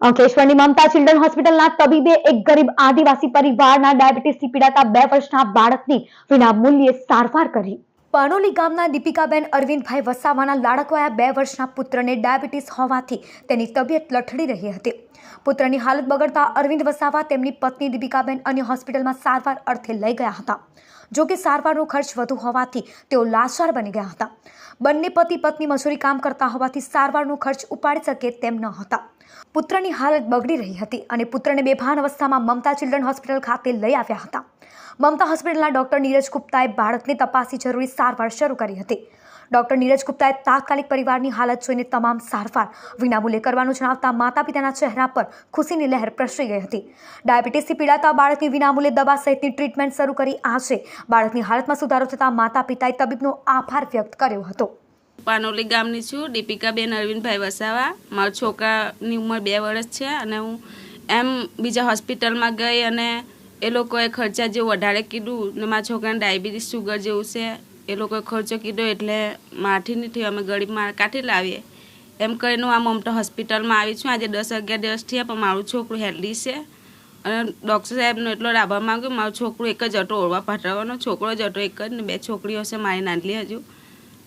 અંકલેશ્વરની મમતા children હોસ્પિટલના તબીબે એક ગરીબ આદિવાસી પરિવારના ડાયાબિટીસથી પીડાતા 2 વર્ષના બાળકની વિનામૂલ્યે સારવાર કરી. પાનોલી ગામના દીપિકાબેન અરવિંદભાઈ વસાવાના લાડકવાયા 2 વર્ષના પુત્રને ડાયાબિટીસ હોવાથી તેની તબિયત લથડી રહી હતી. પુત્રની હાલત બગડતા અરવિંદ વસાવા તેમની પત્ની દીપિકાબેન અન્ય હોસ્પિટલમાં સારવાર અર્થે લઈ ગયા હતા. જો કે સારવારનો ખર્ચ વધુ હોવાથી તેઓ લાચાર બની ગયા હતા. બંને પતિ પત્ની મજૂરી કામ કરતા હોવાથી સારવારનો ખર્ચ ઉપાડી શકે તેમ ન હતા. પુત્રની હાલત બગડી રહી હતી અને પુત્રને બેભાન અવસ્થામાં મમતા ચિલ્ડ્રન હોસ્પિટલ ખાતે લઈ આવ્યા હતા. મમતા હોસ્પિટલના ડોક્ટર નીરજ ગુપ્તાએ બાળકને તપાસી જરૂરી સારવાર શરૂ કરી હતી. ડોક્ટર નીરજ ગુપ્તાએ તાત્કાલિક પરિવારની હાલત જોઈને તમામ સારવાર વિનામૂલ્યે કરવાનું જણાવતા માતા પિતાના ચહેરા પર ખુશીની લહેર પ્રસરી ગઈ હતી. ડાયાબિટીસથી પીડાતા બાળકની વિનામૂલ્યે દવા સહિતની ટ્રીટમેન્ટ શરૂ કરી આજે બાળકની હાલતમાં સુધારો થતાં માતા પિતાએ તબીબનો આભાર વ્યક્ત કર્યો હતો. પાનોલી ગામની છું, દીપિકાબેન અરવિંદભાઈ વસાવા. મારા છોકરાની ઉંમર 2 વર્ષ છે અને હું એમ બીજા હોસ્પિટલમાં ગઈ અને એ લોકોએ ખર્ચા જેવું વધારે કીધું ને મારા છોકરાને ડાયાબિટીસ શુગર જેવું છે. એ લોકોએ ખર્ચો કીધો એટલે માથી નથી અમે ગરીબ માર કાઢી લાવીએ એમ કરીને હું આ મમતા હોસ્પિટલમાં આવી છું. આજે 10-11 દિવસ થયા પણ મારું છોકરું હેલ્ધી છે અને ડૉક્ટર સાહેબનો એટલો આભાર માગ્યો. મારું છોકરું એક જ હતો, ઓળવા પાઠરવાનો છોકરો જ હતો એક જ ને 2 છોકરીઓ છે મારી નાનલી હજુ.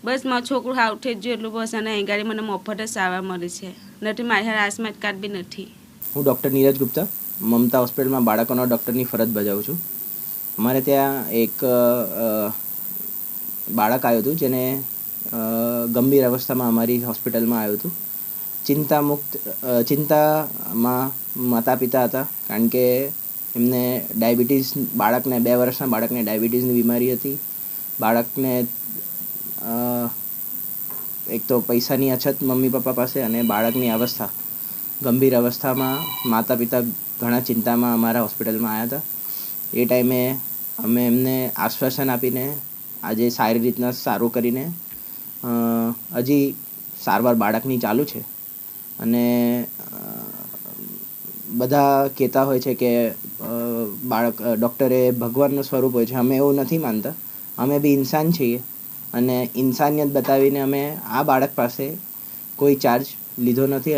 બસ મારું છોકરું હાવ થઈ ગયું એટલું બસ. અને અહીં ગાડી મને મફત જ સારવાર મળી છે, નથી મારી હારે આયુષ્માન કાર્ડ બી નથી. હું ડૉક્ટર નીરજ ગુપ્તા મમતા હોસ્પિટલમાં બાળકોના ડૉક્ટરની ફરજ બજાવું છું. અમારે ત્યાં એક બાળક આવ્યું હતું જેને ગંભીર અવસ્થામાં અમારી હોસ્પિટલમાં આવ્યું હતું. ચિંતામાં માતા પિતા હતા કારણ કે એમને ડાયાબિટીસ બાળકને 2 વર્ષના બાળકને ડાયાબિટીસની બીમારી હતી. બાળકને એક તો પૈસાની અછત મમ્મી પપ્પા પાસે અને બાળકની અવસ્થા ગંભીર અવસ્થામાં માતા પિતા ઘણા ચિંતામાં અમારા હોસ્પિટલમાં આવ્યા હતા. એ ટાઈમે અમે એમને આશ્વાસન આપીને આજે સારી રીતના સારું કરીને હજી સારવાર બાળકની ચાલુ છે. અને બધા કહેતા હોય છે કે ડૉક્ટર એ ભગવાનનું સ્વરૂપ હોય છે. અમે એવું નથી માનતા. અમે બી ઇન્સાન છીએ અને ઇન્સાનિયત બતાવીને અમે આ બાળક પાસે કોઈ ચાર્જ લીધો નથી.